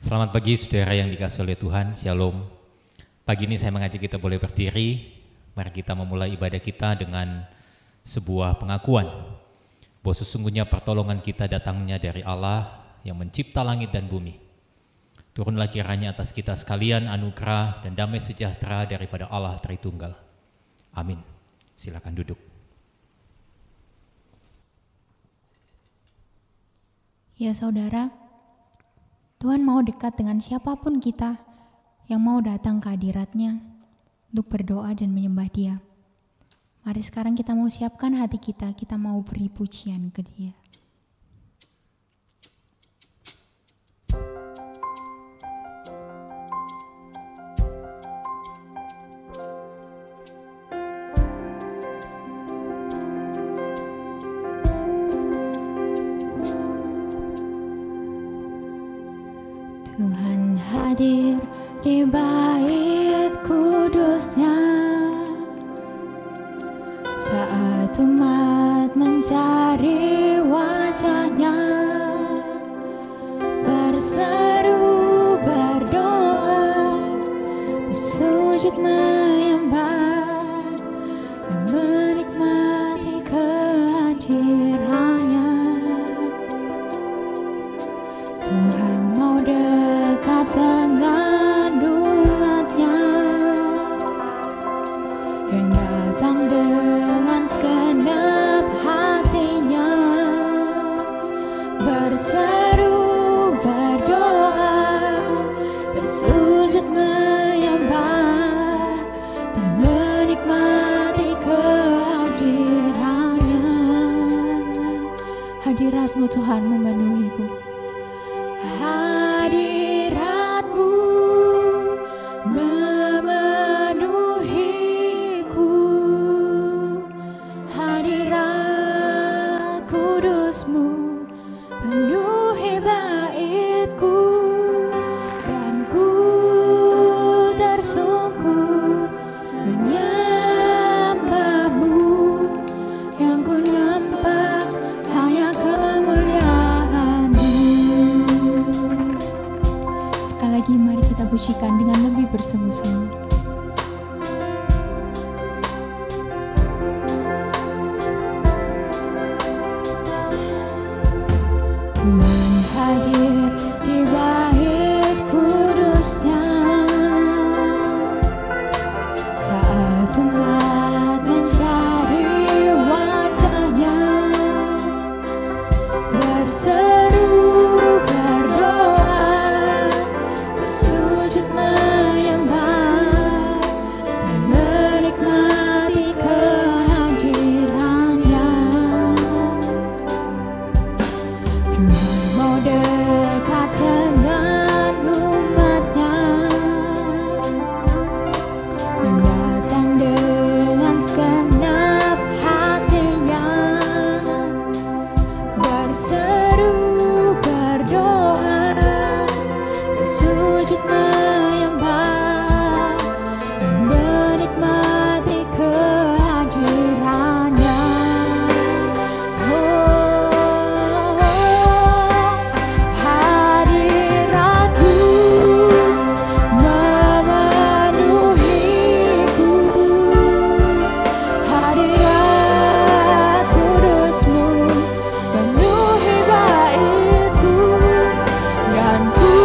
Selamat pagi saudara yang dikasihi oleh Tuhan, Shalom. Pagi ini saya mengajak kita boleh berdiri. Mari kita memulai ibadah kita dengan sebuah pengakuan bahwa sesungguhnya pertolongan kita datangnya dari Allah yang mencipta langit dan bumi. Turunlah kiranya atas kita sekalian anugerah dan damai sejahtera daripada Allah Tritunggal. Amin. Silakan duduk. Ya saudara, Tuhan mau dekat dengan siapapun kita yang mau datang ke hadirat-Nya untuk berdoa dan menyembah Dia. Mari sekarang kita mau siapkan hati kita mau beri pujian ke Dia. Tuhan hadir di bait kudus-Nya saat umat mencari wajah-Nya, berseru, berdoa, bersujud menyembah dan menikmati kehadiran-Nya. Tuhan mau dekat dengan umat-Nya yang datang dengan segenap hatinya, berseru, berdoa, bersujud menyembah dan menikmati kehadiran-Nya. Hadirat-Mu Tuhan memenuhiku. Hadirat-Mu memenuhiku, hadirat kudus-Mu penuhi baitku, dan ku tersungkur menyembah-Mu, yang ku nampak hanya kemuliaan-Mu. Sekali lagi mari kita pujikan dengan lebih bersungguh-sungguh. Tuhan hadir di bait kudusnya saat umat mencari wajahnya, berseru, berdoa, bersujud menyembah dan menikmati kehadirannya. Tuhan mau dekat dengan umatnya dan datang dengan segenap hatinya, berseru, berdoa, bersujud menyembah dan menikmati kehadirannya. Hadiratmu memenuhiku, hadirat kudusmu penuhi baitku, dan ku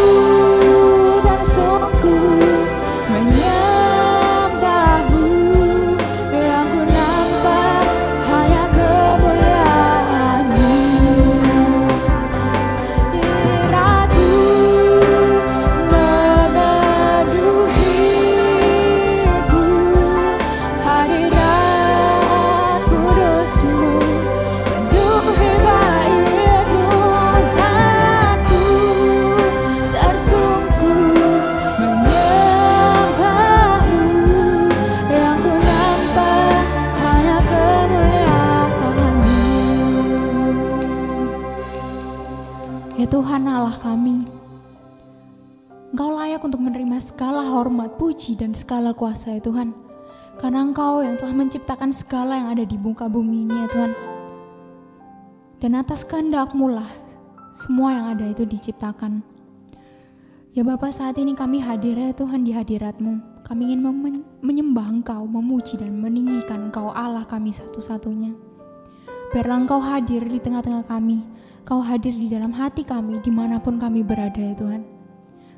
tersungkur menyembahmu, yang ku nampak hanya kemuliaan-Mu. Hadiratmu memenuhiku, hadirat kudusmu penuhi baitku, dan ku tersungkur menyembahmu, yang ku nampak hanya kemuliaan-Mu. Ya Tuhan Allah kami, Engkau layak untuk menerima segala hormat, puji, dan segala kuasa ya Tuhan. Karena Engkau yang telah menciptakan segala yang ada di muka bumi ini ya Tuhan. Dan atas kehendak-Mu lah semua yang ada itu diciptakan. Ya Bapa, saat ini kami hadir ya Tuhan di hadirat-Mu. Kami ingin menyembah Engkau, memuji dan meninggikan Engkau Allah kami satu-satunya. Biarlah Engkau hadir di tengah-tengah kami. Engkau hadir di dalam hati kami dimanapun kami berada ya Tuhan.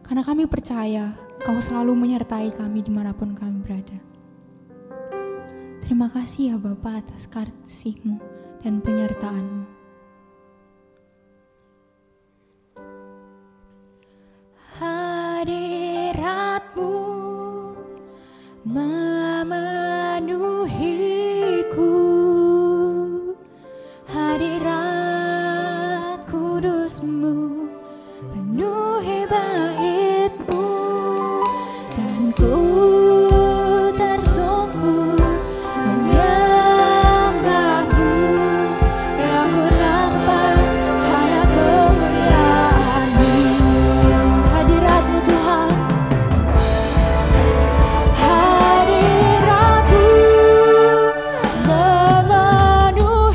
Karena kami percaya Engkau selalu menyertai kami dimanapun kami berada. Terima kasih ya Bapa atas kasih-Mu dan penyertaan-Mu. Hadirat-Mu memenuhiku, hadirat kudus-Mu penuhi bait-Mu, dan ku tersungkur menyembah-Mu, yang ku nampak hanya kemuliaan-Mu. Hadirat-Mu Tuhan, hadirat-Mu memenuhiku,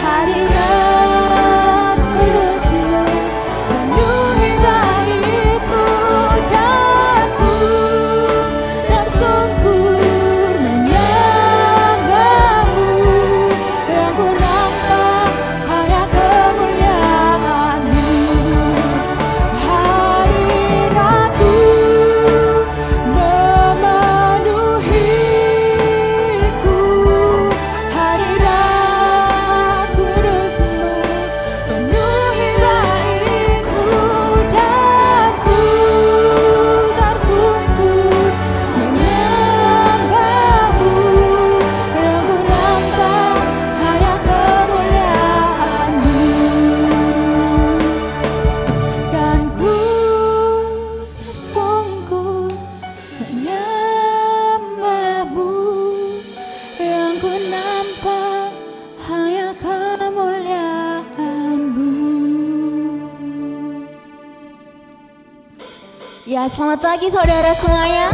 hadirat kudus-Mu penuhi baitku, dan ku tersungkur menyembah-Mu, yang ku nampak hanya kemuliaan-Mu. Hadirat-Mu memenuhiku, hadirat kudus-Mu penuhi baitku, dan ku tersungkur menyembah-Mu, yang ku nampak hanya kemuliaan-Mu, dan ku tersungkur menyembah-Mu, yang ku nampak hanya kemuliaan-Mu. Ya, selamat pagi saudara semuanya.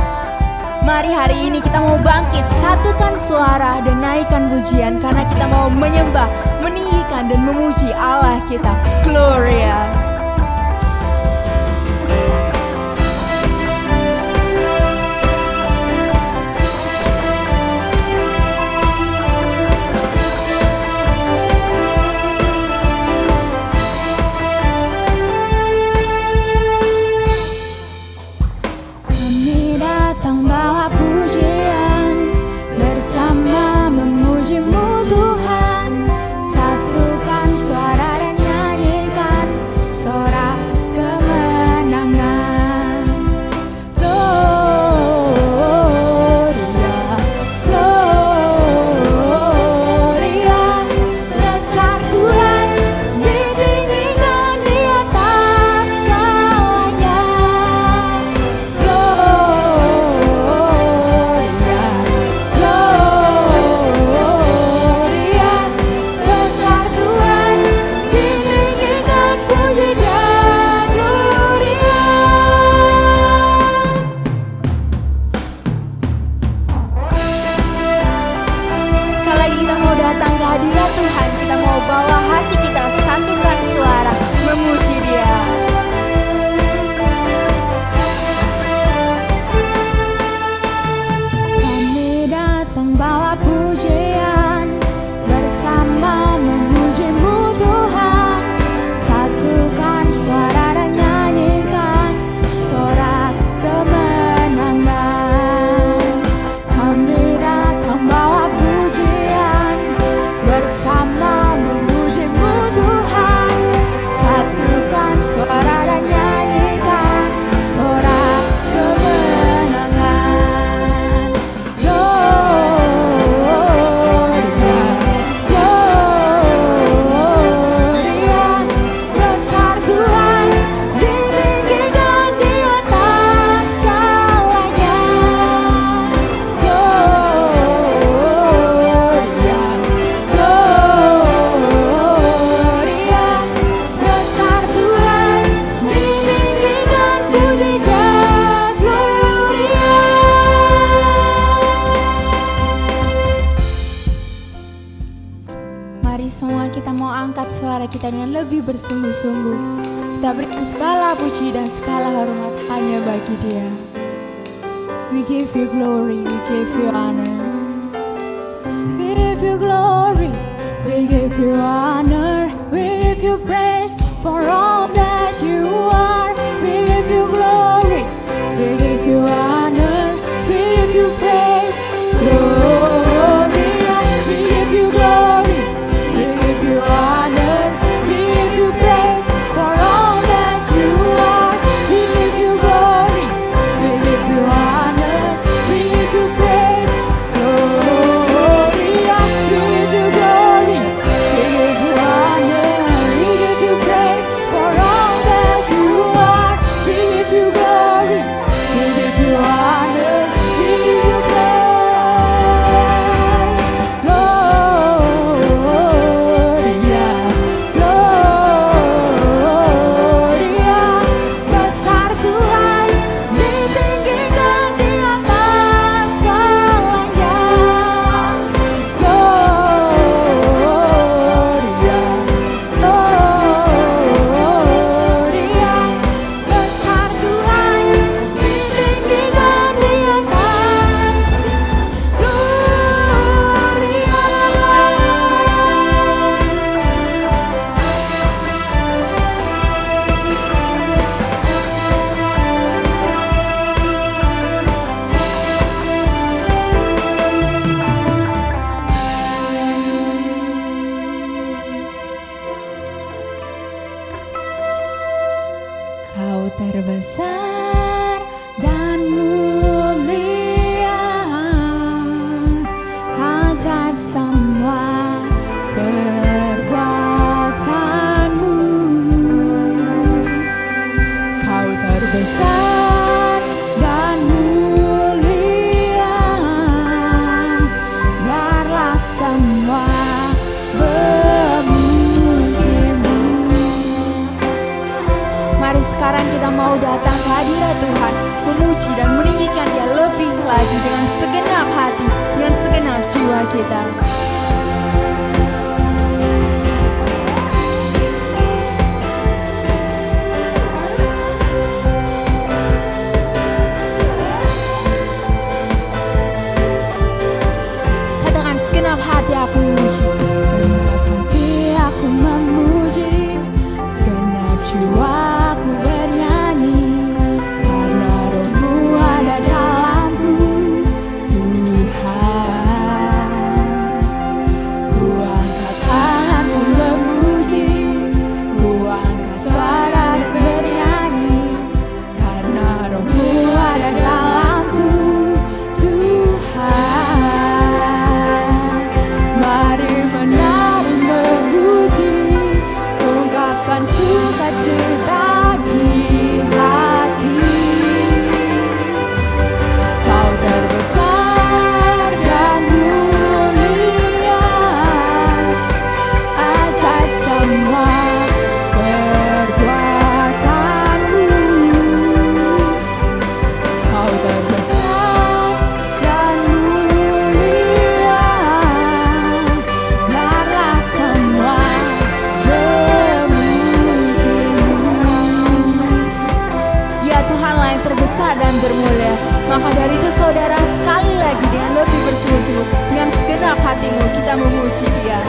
Mari hari ini kita mau bangkit, satukan suara dan naikkan pujian, karena kita mau menyembah, meninggikan dan memuji Allah kita. Gloria. datang ke hadirat Tuhan, kita mau bawa hati kita satukan suara memuji Dia. Kami datang bawa pujian, bersama memuji-Mu Tuhan. Satukan suara dan nyanyikan sorak kemenangan. Kami datang bawa pujian, bersama memuji-Mu Tuhan. Satukan suara dan nyanyikan sorak kemenangan. Gloria, Gloria, besar Tuhan, ditinggikan di atas segalanya. Gloria, Gloria, besar Tuhan, ditinggikan pujikan Gloria. Mari semua kita mau angkat suara kita dengan lebih bersungguh-sungguh. Kita berikan segala puji dan segala hormat hanya bagi Dia. We give you glory, we give you honor. We give you glory, we give you honor. We give you praise for all that you are. We give you glory, we give you honor. We give you praise, Gloria. We give you glory, we give you honor. We give you praise for all that you are. We give you glory, we give you honor. We give you praise, Gloria. We give you glory, we give you honor. We give you praise for all that you are. We give you glory, we give you honor. We give you praise, Gloria, Gloria, besar Tuhan, ditinggikan di atas segalanya. Gloria, Gloria, besar Tuhan, ditinggikan di atas Kau terbesar dan mulia, ajaib semua perbuatanmu. Kau terbesar dan mulia, biarlah semua memuji-Mu. Mari sekarang kita mau datang ke hadirat Tuhan, memuji dan meninggikan Dia lebih lagi dengan segenap hati, dengan segenap jiwa kita. Katakan segenap hati aku memuji, segenap hati aku memuji, segenap jiwa aku bernyanyi, karena Roh-Mu ada dalamku, Tuhan. Maka dari itu saudara, sekali lagi dengan lebih bersungguh-sungguh, dengan segenap hatimu kita memuji Dia.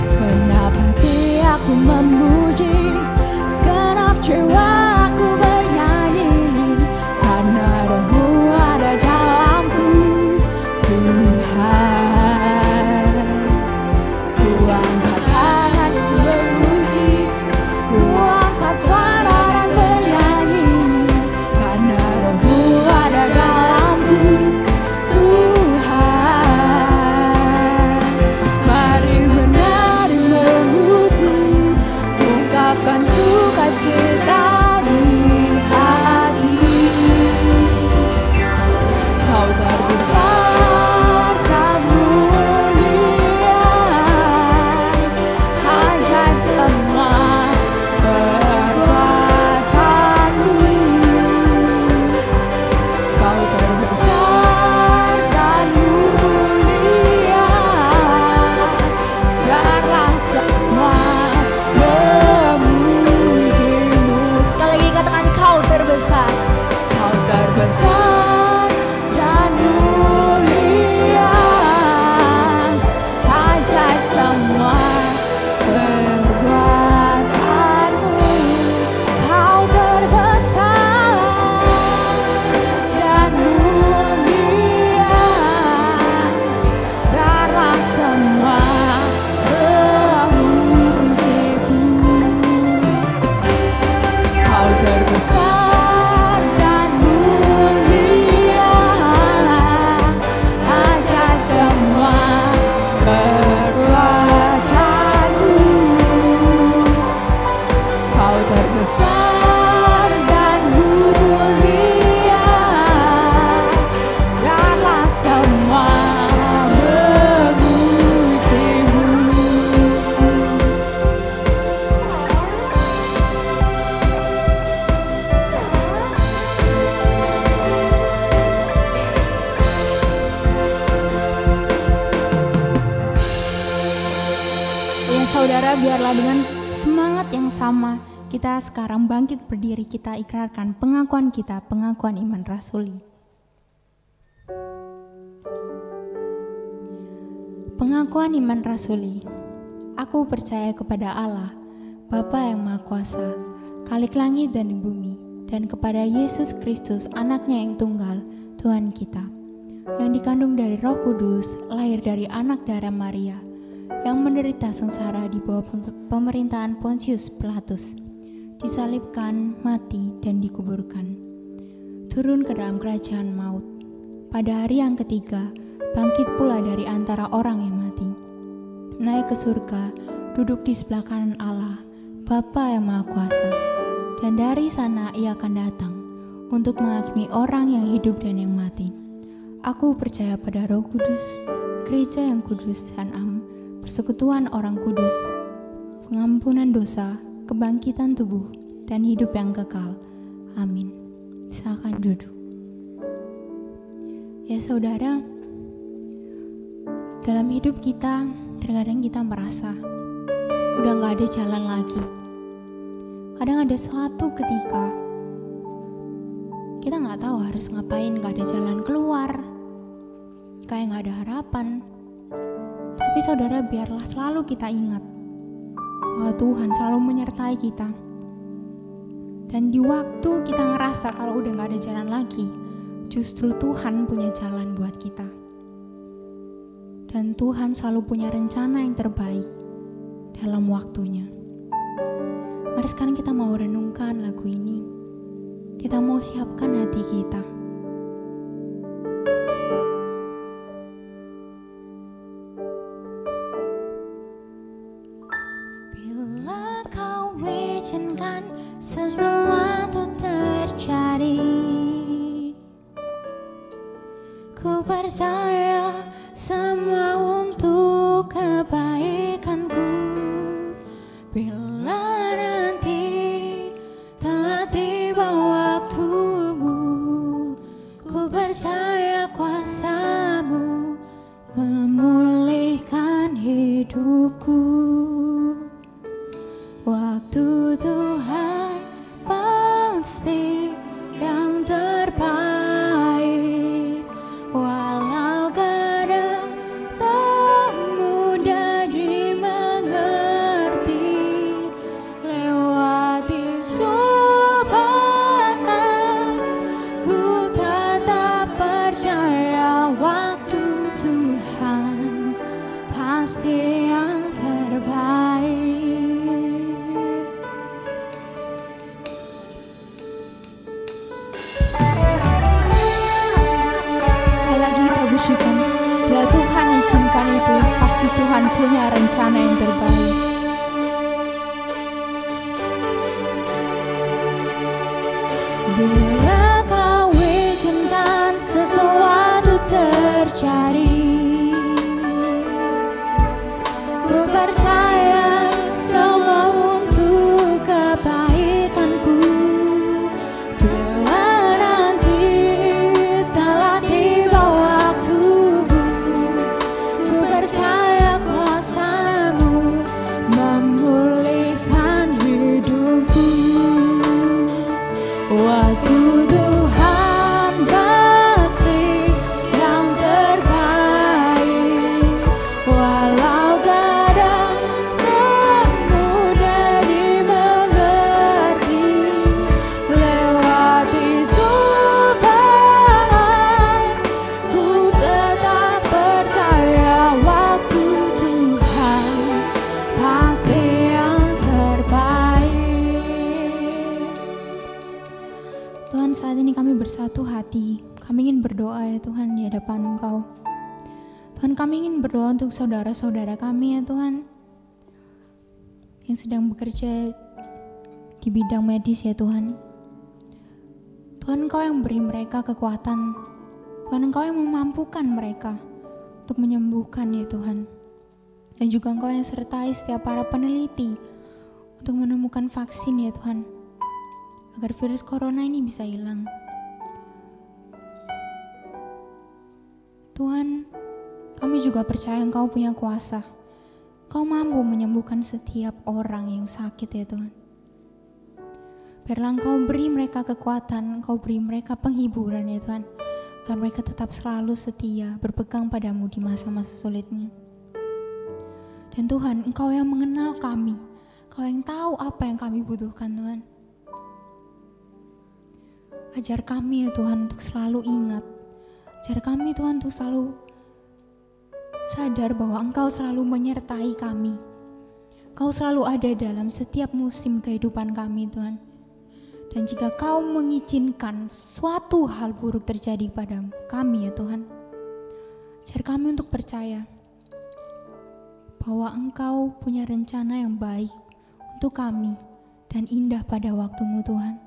Segenap hati aku memuji, segenap jiwa aku bernyanyi, karena Roh-Mu ada dalamku, Tuhan. Ku angkat tangan memuji, ku angkat suara dan bernyanyi, karena Roh-Mu ada dalamku, Tuhan. Mari menari memuji, ungkapkan sukacita di hati. Kau terbesar dan mulia, ajaib semua perbuatanmu. Kau terbesar dan mulia, biarlah semua memujimu. Sekali lagi katakan, kau terbesar. Kau terbesar dan mulia, ajaib semua perbuatanmu. Kau terbesar dan mulia, biarlah semua memujimu. Kau terbesar dan mulia, ajaib semua perbuatanmu. Kau terbesar dan mulia, biarlah semua memujimu. Ya saudara, biarlah dengan semangat yang sama kita sekarang bangkit berdiri, kita ikrarkan pengakuan kita, pengakuan iman rasuli. Pengakuan iman rasuli. Aku percaya kepada Allah, Bapa yang Maha Kuasa, Khalik langit dan di bumi, dan kepada Yesus Kristus, anaknya yang tunggal, Tuhan kita, yang dikandung dari Roh Kudus, lahir dari anak darah Maria, yang menderita sengsara di bawah pemerintahan Pontius Pilatus, disalibkan, mati, dan dikuburkan. Turun ke dalam kerajaan maut. Pada hari yang ketiga, bangkit pula dari antara orang yang mati. Naik ke surga, duduk di sebelah kanan Allah, Bapa yang Maha Kuasa. Dan dari sana Ia akan datang untuk menghakimi orang yang hidup dan yang mati. Aku percaya pada Roh Kudus, gereja yang kudus dan am, persekutuan orang kudus, pengampunan dosa, kebangkitan tubuh, dan hidup yang kekal. Amin. Silakan duduk. Ya saudara, dalam hidup kita, terkadang kita merasa udah gak ada jalan lagi. Kadang ada suatu ketika kita gak tahu harus ngapain, gak ada jalan keluar, kayak gak ada harapan. Tapi saudara, biarlah selalu kita ingat bahwa Tuhan selalu menyertai kita. Dan di waktu kita ngerasa kalau udah gak ada jalan lagi, justru Tuhan punya jalan buat kita. Dan Tuhan selalu punya rencana yang terbaik dalam waktunya. Mari sekarang kita mau renungkan lagu ini. Kita mau siapkan hati kita. Bila kau izinkan sesuatu terjadi, ku percaya semua untuk kebaikanku. Bila nanti telah tiba waktumu, ku percaya kuasa-Mu memulihkan hidupku. Waktu Tuhan pasti yang pasti yang terbaik. Sekali lagi kita pujikan, bila Tuhan izinkan itu, pasti Tuhan punya rencana yang terbaik. Bila kau izinkan sesuatu terjadi, ku percaya semua untuk kebaikanku. Bila nanti telah tiba waktuku, ku percaya kuasa-Mu memulihkan hidupku. Waktu Tuhan pasti yang terbaik, walau kadang tak mudah dimengerti. Lewati cobaan, ku tetap percaya waktu Tuhan pasti yang terbaik. Tuhan, saat ini kami bersatu hati. Kami ingin berdoa ya Tuhan di hadapan Engkau. Tuhan, kami ingin berdoa untuk saudara-saudara kami ya Tuhan, yang sedang bekerja di bidang medis ya Tuhan. Tuhan, Engkau yang beri mereka kekuatan. Tuhan, Engkau yang memampukan mereka untuk menyembuhkan ya Tuhan. Dan juga Engkau yang sertai setiap para peneliti untuk menemukan vaksin ya Tuhan, agar virus corona ini bisa hilang. Tuhan, kami juga percaya Engkau punya kuasa. Engkau mampu menyembuhkan setiap orang yang sakit ya Tuhan. Biarlah Engkau beri mereka kekuatan, Engkau beri mereka penghiburan ya Tuhan, agar mereka tetap selalu setia berpegang padamu di masa-masa sulitnya. Dan Tuhan, Engkau yang mengenal kami, Engkau yang tahu apa yang kami butuhkan Tuhan. Ajar kami ya Tuhan untuk selalu ingat. Ajar kami Tuhan untuk selalu sadar bahwa Engkau selalu menyertai kami. Engkau selalu ada dalam setiap musim kehidupan kami Tuhan. Dan jika Kau mengizinkan suatu hal buruk terjadi pada kami ya Tuhan, ajar kami untuk percaya bahwa Engkau punya rencana yang baik untuk kami dan indah pada waktu-Mu Tuhan.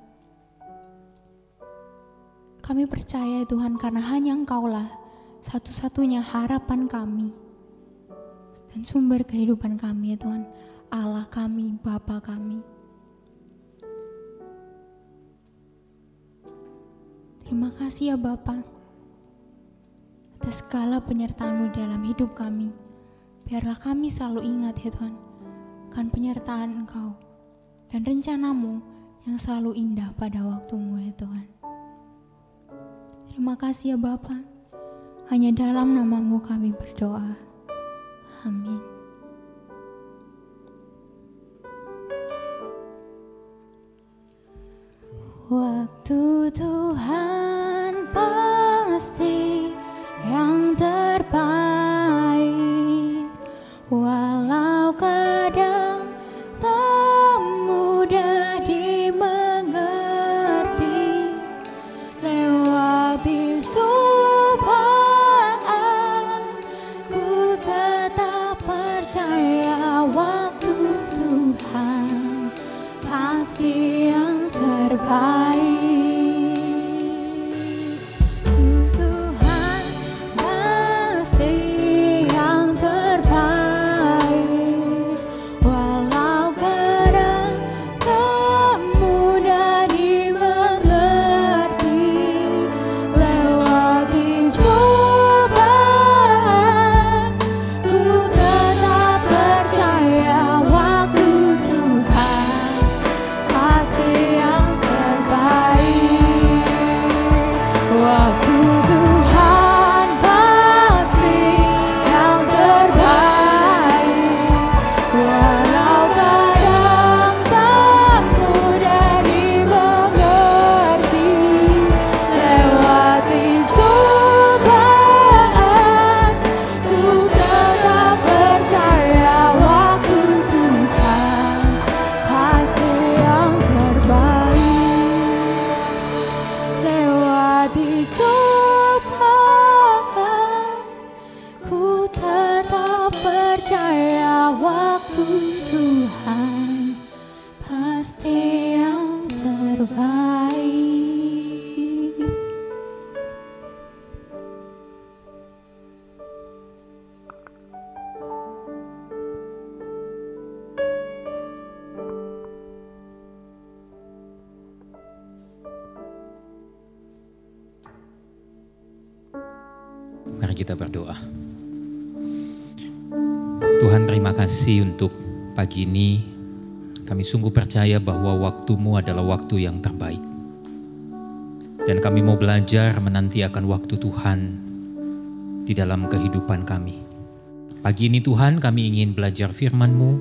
Kami percaya Tuhan, karena hanya Engkaulah satu-satunya harapan kami dan sumber kehidupan kami ya Tuhan, Allah kami, Bapa kami. Terima kasih ya Bapa atas segala penyertaan-Mu dalam hidup kami. Biarlah kami selalu ingat ya Tuhan akan penyertaan Engkau dan rencana-Mu yang selalu indah pada waktu-Mu ya Tuhan. Terima kasih ya Bapa. Hanya dalam nama-Mu kami berdoa. Amin. Waktu Tuhan pasti yang terbaik, walau kadang tak mudah dimengerti. Lewati cobaan, ku tetap percaya waktu Tuhan pasti yang terbaik. Tuhan pasti yang terbaik, walau kadang tak mudah dimengerti. Lewati cobaan, ku tetap percaya waktu Tuhan pasti yang terbaik. Mari kita berdoa. Tuhan, terima kasih untuk pagi ini. Kami sungguh percaya bahwa waktu-Mu adalah waktu yang terbaik. Dan kami mau belajar menanti akan waktu Tuhan di dalam kehidupan kami. Pagi ini Tuhan, kami ingin belajar firman-Mu.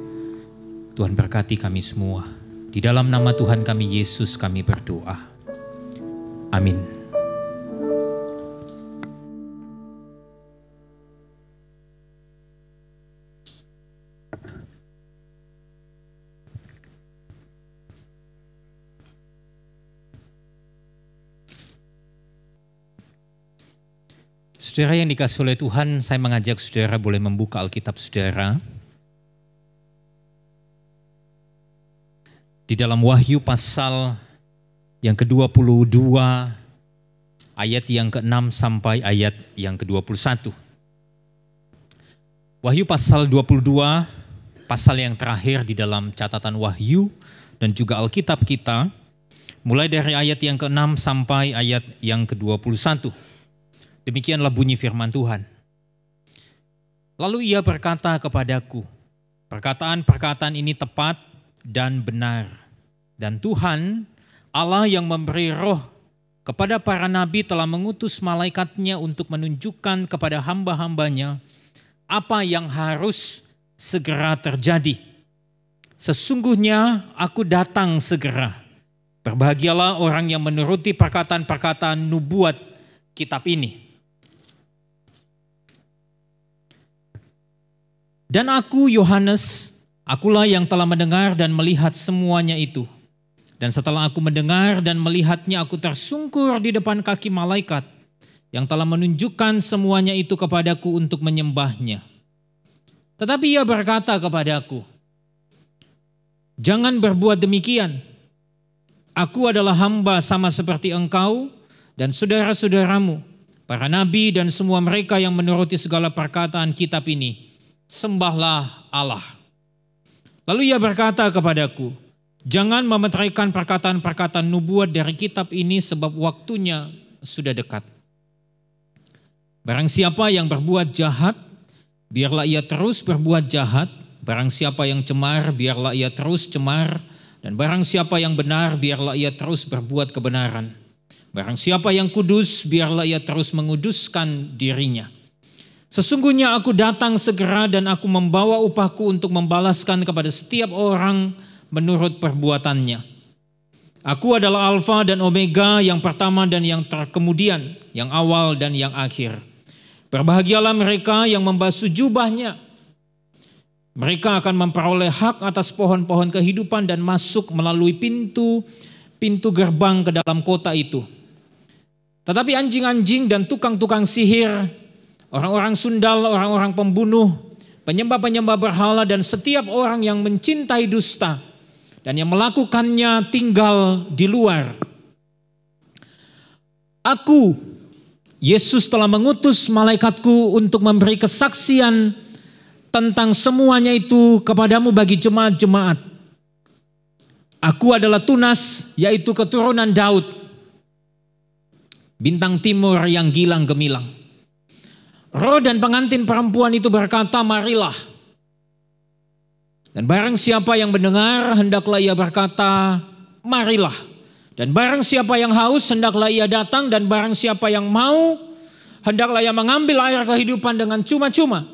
Tuhan berkati kami semua. Di dalam nama Tuhan kami Yesus kami berdoa. Amin. Saudara yang dikasihi oleh Tuhan, saya mengajak saudara boleh membuka Alkitab saudara. Di dalam Wahyu pasal yang ke-22, ayat yang ke-6 sampai ayat yang ke-21. Wahyu pasal 22, pasal yang terakhir di dalam catatan Wahyu dan juga Alkitab kita, mulai dari ayat yang ke-6 sampai ayat yang ke-21. Demikianlah bunyi firman Tuhan. Lalu ia berkata kepadaku, perkataan-perkataan ini tepat dan benar. Dan Tuhan, Allah yang memberi roh kepada para nabi telah mengutus malaikatnya untuk menunjukkan kepada hamba-hambanya apa yang harus segera terjadi. Sesungguhnya aku datang segera. Berbahagialah orang yang menuruti perkataan-perkataan nubuat kitab ini. Dan aku, Yohanes, akulah yang telah mendengar dan melihat semuanya itu. Dan setelah aku mendengar dan melihatnya, aku tersungkur di depan kaki malaikat yang telah menunjukkan semuanya itu kepadaku untuk menyembahnya. Tetapi ia berkata kepadaku, jangan berbuat demikian. Aku adalah hamba sama seperti engkau dan saudara-saudaramu, para nabi dan semua mereka yang menuruti segala perkataan kitab ini. Sembahlah Allah. Lalu ia berkata kepadaku, jangan memeteraikan perkataan-perkataan nubuat dari kitab ini sebab waktunya sudah dekat. Barang siapa yang berbuat jahat, biarlah ia terus berbuat jahat. Barang siapa yang cemar, biarlah ia terus cemar. Dan barang siapa yang benar, biarlah ia terus berbuat kebenaran. Barang siapa yang kudus, biarlah ia terus menguduskan dirinya. Sesungguhnya aku datang segera dan aku membawa upahku untuk membalaskan kepada setiap orang menurut perbuatannya. Aku adalah Alfa dan Omega, yang pertama dan yang terkemudian, yang awal dan yang akhir. Berbahagialah mereka yang membasuh jubahnya. Mereka akan memperoleh hak atas pohon-pohon kehidupan dan masuk melalui pintu gerbang ke dalam kota itu. Tetapi anjing-anjing dan tukang-tukang sihir, orang-orang sundal, orang-orang pembunuh, penyembah-penyembah berhala dan setiap orang yang mencintai dusta dan yang melakukannya tinggal di luar. Aku, Yesus, telah mengutus malaikatku untuk memberi kesaksian tentang semuanya itu kepadamu bagi jemaat-jemaat. Aku adalah Tunas, yaitu keturunan Daud, bintang timur yang gilang gemilang. Roh dan pengantin perempuan itu berkata, marilah. Dan barang siapa yang mendengar, hendaklah ia berkata, marilah. Dan barang siapa yang haus, hendaklah ia datang. Dan barang siapa yang mau, hendaklah ia mengambil air kehidupan dengan cuma-cuma.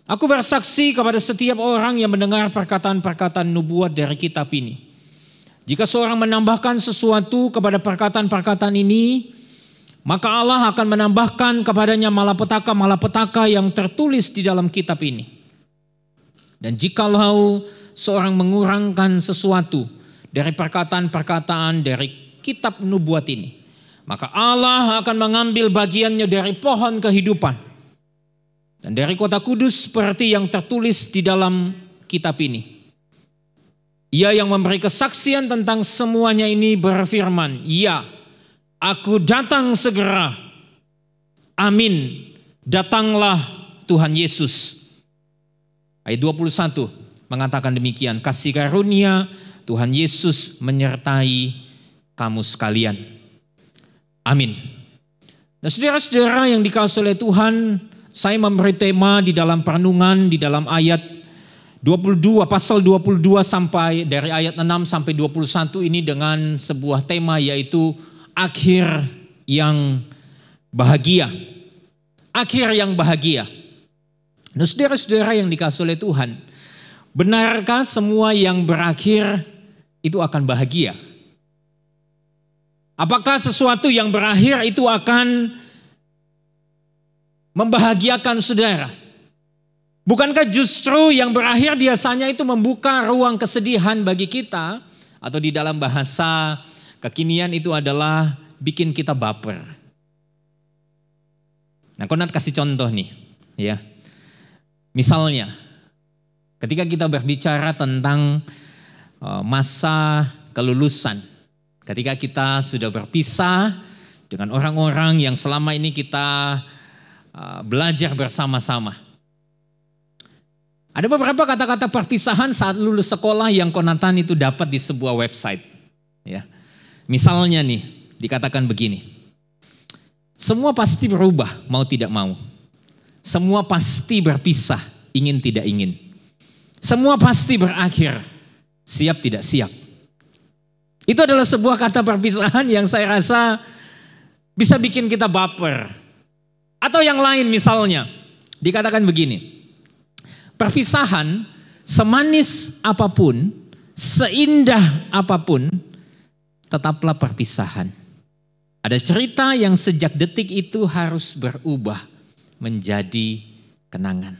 Aku bersaksi kepada setiap orang yang mendengar perkataan-perkataan nubuat dari kitab ini. Jika seorang menambahkan sesuatu kepada perkataan-perkataan ini, maka Allah akan menambahkan kepadanya malapetaka-malapetaka yang tertulis di dalam kitab ini. Dan jikalau seorang mengurangkan sesuatu dari perkataan-perkataan dari kitab nubuat ini, maka Allah akan mengambil bagiannya dari pohon kehidupan dan dari kota kudus seperti yang tertulis di dalam kitab ini. Ia yang memberi kesaksian tentang semuanya ini berfirman, ya, aku datang segera. Amin. Datanglah Tuhan Yesus. Ayat 21 mengatakan demikian. Kasih karunia Tuhan Yesus menyertai kamu sekalian. Amin. Nah, saudara-saudara yang dikasihi oleh Tuhan, saya memberi tema di dalam perenungan di dalam ayat 22, pasal 22 sampai dari ayat 6 sampai 21 ini dengan sebuah tema yaitu akhir yang bahagia. Akhir yang bahagia. Nah, saudara-saudara yang dikasihi oleh Tuhan, benarkah semua yang berakhir itu akan bahagia? Apakah sesuatu yang berakhir itu akan membahagiakan saudara? Bukankah justru yang berakhir biasanya itu membuka ruang kesedihan bagi kita, atau di dalam bahasa kekinian itu adalah bikin kita baper. Nah, Konat kasih contoh nih, ya. Misalnya, ketika kita berbicara tentang masa kelulusan, ketika kita sudah berpisah dengan orang-orang yang selama ini kita belajar bersama-sama. Ada beberapa kata-kata perpisahan saat lulus sekolah yang Konatan itu dapat di sebuah website. Ya. Misalnya nih, dikatakan begini. Semua pasti berubah, mau tidak mau. Semua pasti berpisah, ingin tidak ingin. Semua pasti berakhir, siap tidak siap. Itu adalah sebuah kata perpisahan yang saya rasa bisa bikin kita baper. Atau yang lain misalnya, dikatakan begini. Perpisahan semanis apapun, seindah apapun, tetaplah perpisahan. Ada cerita yang sejak detik itu harus berubah menjadi kenangan.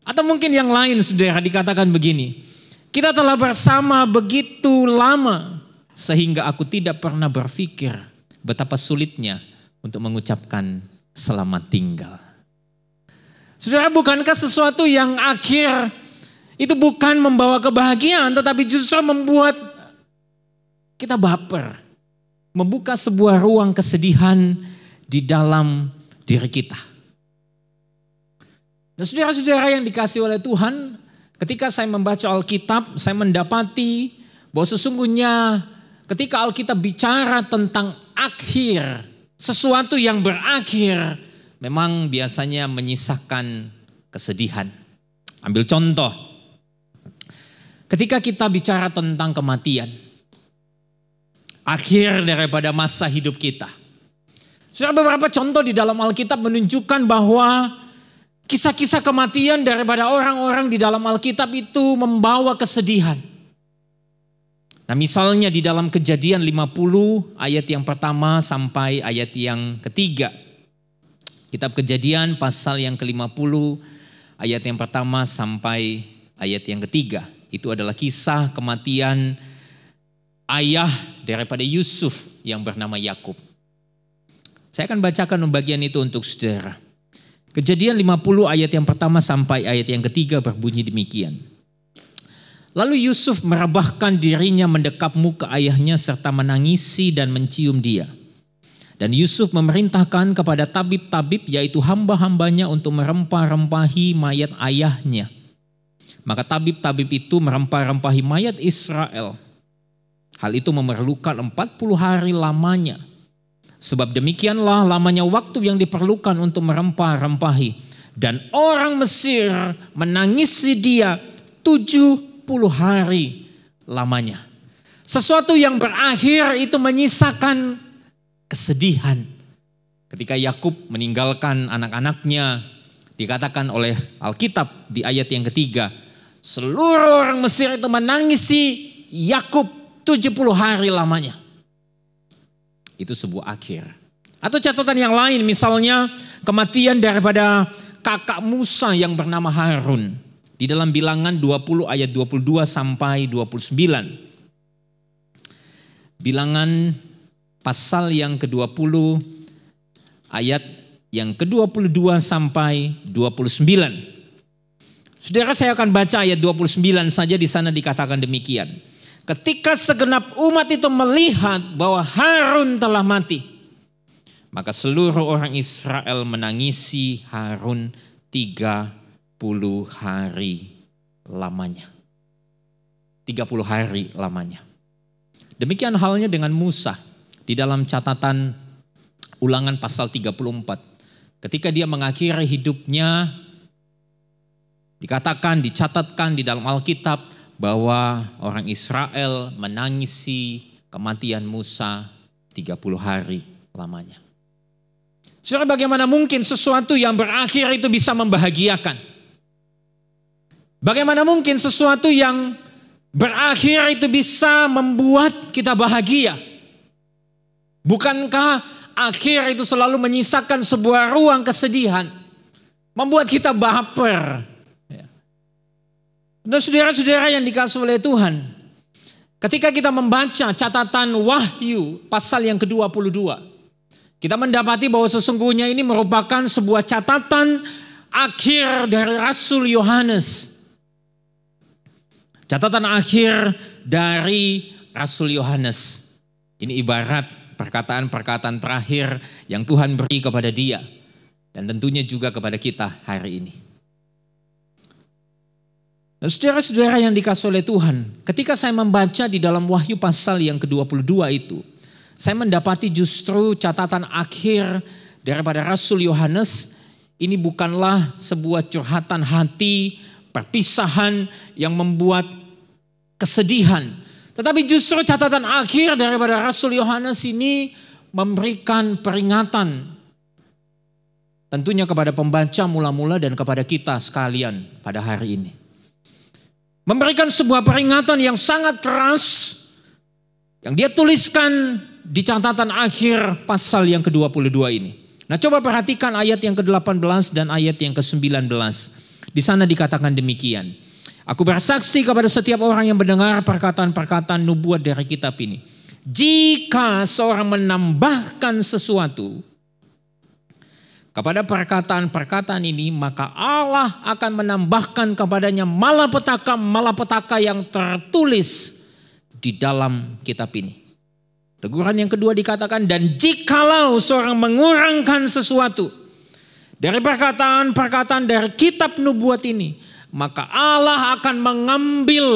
Atau mungkin yang lain, saudara, dikatakan begini. Kita telah bersama begitu lama sehingga aku tidak pernah berpikir betapa sulitnya untuk mengucapkan selamat tinggal. Saudara, bukankah sesuatu yang akhir itu bukan membawa kebahagiaan, tetapi justru membuat kita baper. Membuka sebuah ruang kesedihan di dalam diri kita. Nah, saudara-saudara yang dikasihi oleh Tuhan, ketika saya membaca Alkitab, saya mendapati bahwa sesungguhnya ketika Alkitab bicara tentang akhir, sesuatu yang berakhir, memang biasanya menyisakan kesedihan. Ambil contoh, ketika kita bicara tentang kematian, akhir daripada masa hidup kita. Sudah beberapa contoh di dalam Alkitab menunjukkan bahwa kisah-kisah kematian daripada orang-orang di dalam Alkitab itu membawa kesedihan. Nah, misalnya di dalam Kejadian 50 ayat yang pertama sampai ayat yang ketiga. Kitab Kejadian pasal yang ke-50 ayat yang pertama sampai ayat yang ketiga. Itu adalah kisah kematian ayah daripada Yusuf yang bernama Yakub. Saya akan bacakan bagian itu untuk saudara. Kejadian 50 ayat yang pertama sampai ayat yang ketiga berbunyi demikian. Lalu Yusuf merebahkan dirinya mendekap muka ayahnya serta menangisi dan mencium dia. Dan Yusuf memerintahkan kepada tabib-tabib yaitu hamba-hambanya untuk merempah-rempahi mayat ayahnya. Maka tabib-tabib itu merempah-rempahi mayat Israel. Hal itu memerlukan 40 hari lamanya. Sebab demikianlah lamanya waktu yang diperlukan untuk merempah-rempahi. Dan orang Mesir menangisi dia 70 hari lamanya. Sesuatu yang berakhir itu menyisakan kesedihan. Ketika Yakub meninggalkan anak-anaknya, dikatakan oleh Alkitab di ayat yang ketiga, seluruh orang Mesir itu menangisi Yakub 70 hari lamanya. Itu sebuah akhir. Atau catatan yang lain, misalnya kematian daripada kakak Musa yang bernama Harun. Di dalam Bilangan 20 ayat 22 sampai 29. Bilangan pasal yang ke-20 ayat yang ke-22 sampai 29. Saudara, saya akan baca ayat 29 saja, di sana dikatakan demikian. Ketika segenap umat itu melihat bahwa Harun telah mati, maka seluruh orang Israel menangisi Harun 30 hari lamanya. 30 hari lamanya. Demikian halnya dengan Musa. Di dalam catatan Ulangan pasal 34. Ketika dia mengakhiri hidupnya, dicatatkan di dalam Alkitab bahwa orang Israel menangisi kematian Musa 30 hari lamanya. Saudara, bagaimana mungkin sesuatu yang berakhir itu bisa membahagiakan? Bagaimana mungkin sesuatu yang berakhir itu bisa membuat kita bahagia? Bukankah akhir itu selalu menyisakan sebuah ruang kesedihan, membuat kita baper? Dan saudara-saudara yang dikasihi oleh Tuhan, ketika kita membaca catatan Wahyu pasal yang ke-22, kita mendapati bahwa sesungguhnya ini merupakan sebuah catatan akhir dari Rasul Yohanes. Catatan akhir dari Rasul Yohanes. Ini ibarat perkataan-perkataan terakhir yang Tuhan beri kepada dia. Dan tentunya juga kepada kita hari ini. Dan saudara-saudara yang dikasihi oleh Tuhan, ketika saya membaca di dalam Wahyu pasal yang ke-22 itu, saya mendapati justru catatan akhir daripada Rasul Yohanes ini bukanlah sebuah curhatan hati, perpisahan yang membuat kesedihan. Tetapi justru catatan akhir daripada Rasul Yohanes ini memberikan peringatan. Tentunya kepada pembaca mula-mula dan kepada kita sekalian pada hari ini. Memberikan sebuah peringatan yang sangat keras yang dia tuliskan di catatan akhir pasal yang ke-22 ini. Nah, coba perhatikan ayat yang ke-18 dan ayat yang ke-19. Di sana dikatakan demikian. Aku bersaksi kepada setiap orang yang mendengar perkataan-perkataan nubuat dari kitab ini. Jika seorang menambahkan sesuatu kepada perkataan-perkataan ini, maka Allah akan menambahkan kepadanya malapetaka yang tertulis di dalam kitab ini. Teguran yang kedua dikatakan, dan jikalau seorang mengurangkan sesuatu dari perkataan-perkataan dari kitab nubuat ini, maka Allah akan mengambil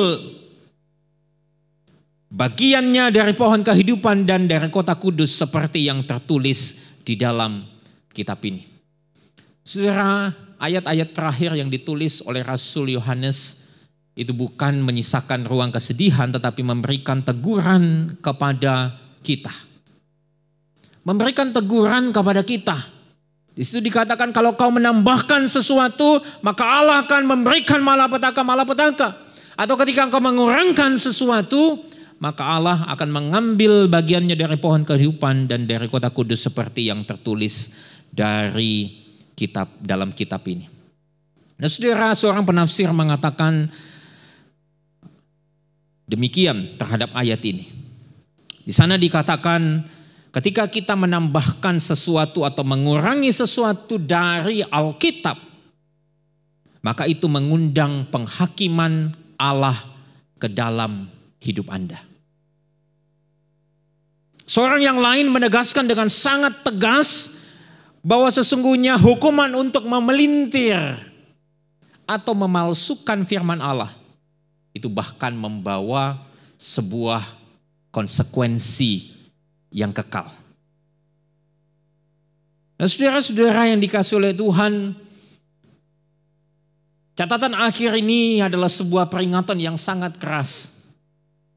bagiannya dari pohon kehidupan dan dari kota kudus seperti yang tertulis di dalam kitab ini. Saudara, ayat-ayat terakhir yang ditulis oleh Rasul Yohanes itu bukan menyisakan ruang kesedihan, tetapi memberikan teguran kepada kita. Memberikan teguran kepada kita. Di situ dikatakan kalau kau menambahkan sesuatu, maka Allah akan memberikan malapetaka. Atau ketika engkau mengurangkan sesuatu, maka Allah akan mengambil bagiannya dari pohon kehidupan dan dari kota kudus seperti yang tertulis dari dalam kitab ini. Nah, saudara, seorang penafsir mengatakan demikian terhadap ayat ini. Di sana dikatakan ketika kita menambahkan sesuatu atau mengurangi sesuatu dari Alkitab, maka itu mengundang penghakiman Allah ke dalam hidup Anda. Seorang yang lain menegaskan dengan sangat tegas bahwa sesungguhnya hukuman untuk memelintir atau memalsukan firman Allah itu bahkan membawa sebuah konsekuensi yang kekal. Nah, saudara-saudara yang dikasihi oleh Tuhan, catatan akhir ini adalah sebuah peringatan yang sangat keras.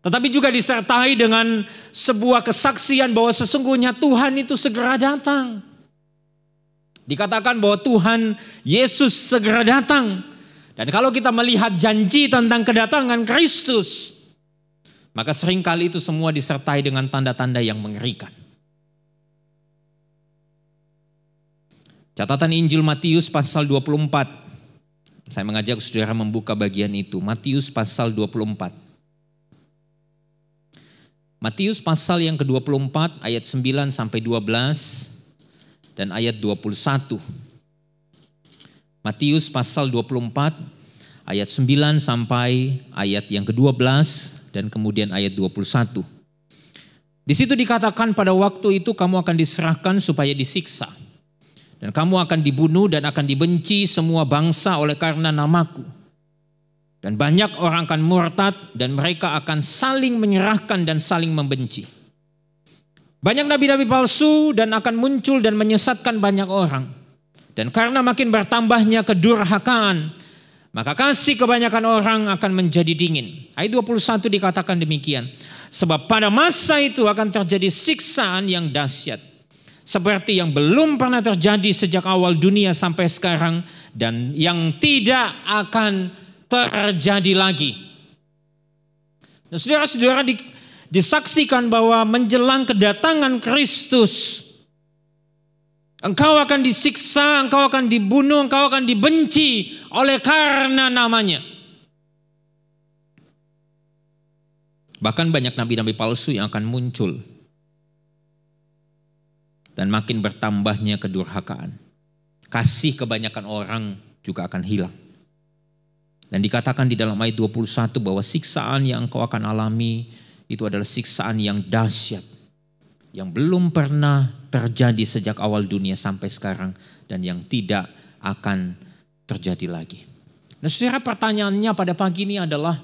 Tetapi juga disertai dengan sebuah kesaksian bahwa sesungguhnya Tuhan itu segera datang. Dikatakan bahwa Tuhan Yesus segera datang. Dan kalau kita melihat janji tentang kedatangan Kristus, maka seringkali itu semua disertai dengan tanda-tanda yang mengerikan. Catatan Injil Matius pasal 24. Saya mengajak saudara membuka bagian itu. Matius pasal 24. Matius pasal yang ke-24 ayat 9 sampai 12 dan ayat 21. Matius pasal 24 ayat 9 sampai ayat yang ke-12 dan kemudian ayat 21. Di situ dikatakan pada waktu itu kamu akan diserahkan supaya disiksa. Dan kamu akan dibunuh dan akan dibenci semua bangsa oleh karena namaku. Dan banyak orang akan murtad dan mereka akan saling menyerahkan dan saling membenci. Banyak nabi-nabi palsu dan akan muncul dan menyesatkan banyak orang. Dan karena makin bertambahnya kedurhakaan, maka kasih kebanyakan orang akan menjadi dingin. Ayat 21 dikatakan demikian. Sebab pada masa itu akan terjadi siksaan yang dahsyat, seperti yang belum pernah terjadi sejak awal dunia sampai sekarang, dan yang tidak akan terjadi lagi. Nah, saudara-saudara, disaksikan bahwa menjelang kedatangan Kristus, engkau akan disiksa, engkau akan dibunuh, engkau akan dibenci oleh karena namanya. Bahkan banyak nabi-nabi palsu yang akan muncul. Dan makin bertambahnya kedurhakaan. Kasih kebanyakan orang juga akan hilang. Dan dikatakan di dalam ayat 21 bahwa siksaan yang engkau akan alami itu adalah siksaan yang dahsyat. Yang belum pernah terjadi sejak awal dunia sampai sekarang. Dan yang tidak akan terjadi lagi. Nah, saudara, pertanyaannya pada pagi ini adalah,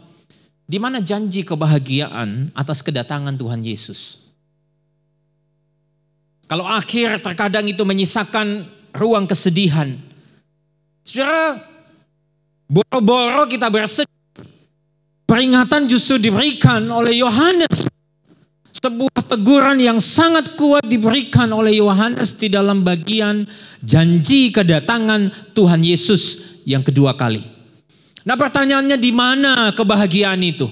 di mana janji kebahagiaan atas kedatangan Tuhan Yesus? Kalau akhir terkadang itu menyisakan ruang kesedihan. Saudara, boro-boro kita bersedih. Peringatan justru diberikan oleh Yohanes. Sebuah teguran yang sangat kuat diberikan oleh Yohanes di dalam bagian janji kedatangan Tuhan Yesus yang kedua kali. Nah, pertanyaannya, di mana kebahagiaan itu?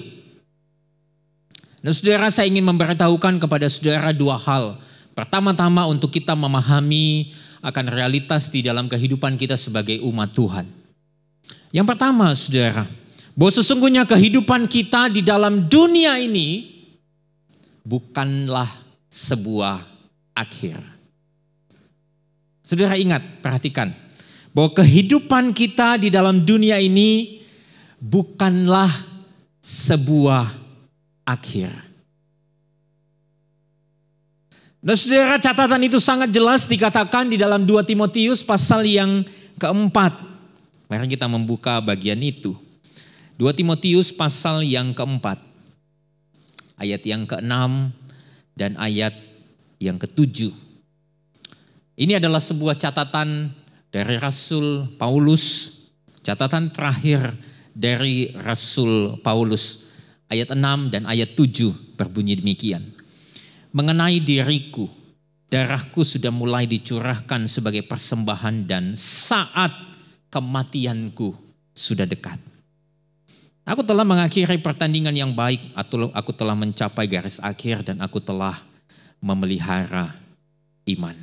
Nah, saudara, saya ingin memberitahukan kepada saudara dua hal. Pertama-tama untuk kita memahami akan realitas di dalam kehidupan kita sebagai umat Tuhan. Yang pertama, saudara, bahwa sesungguhnya kehidupan kita di dalam dunia ini bukanlah sebuah akhir. Saudara ingat, perhatikan, bahwa kehidupan kita di dalam dunia ini bukanlah sebuah akhir. Nah, saudara, catatan itu sangat jelas dikatakan di dalam 2 Timotius pasal yang keempat. Mari kita membuka bagian itu. 2 Timotius pasal yang keempat. Ayat yang ke-6 dan ayat yang ke-7. Ini adalah sebuah catatan dari Rasul Paulus. Catatan terakhir dari Rasul Paulus. Ayat 6 dan ayat 7 berbunyi demikian. Mengenai diriku, darahku sudah mulai dicurahkan sebagai persembahan dan saat kematianku sudah dekat. Aku telah mengakhiri pertandingan yang baik, atau aku telah mencapai garis akhir dan aku telah memelihara iman.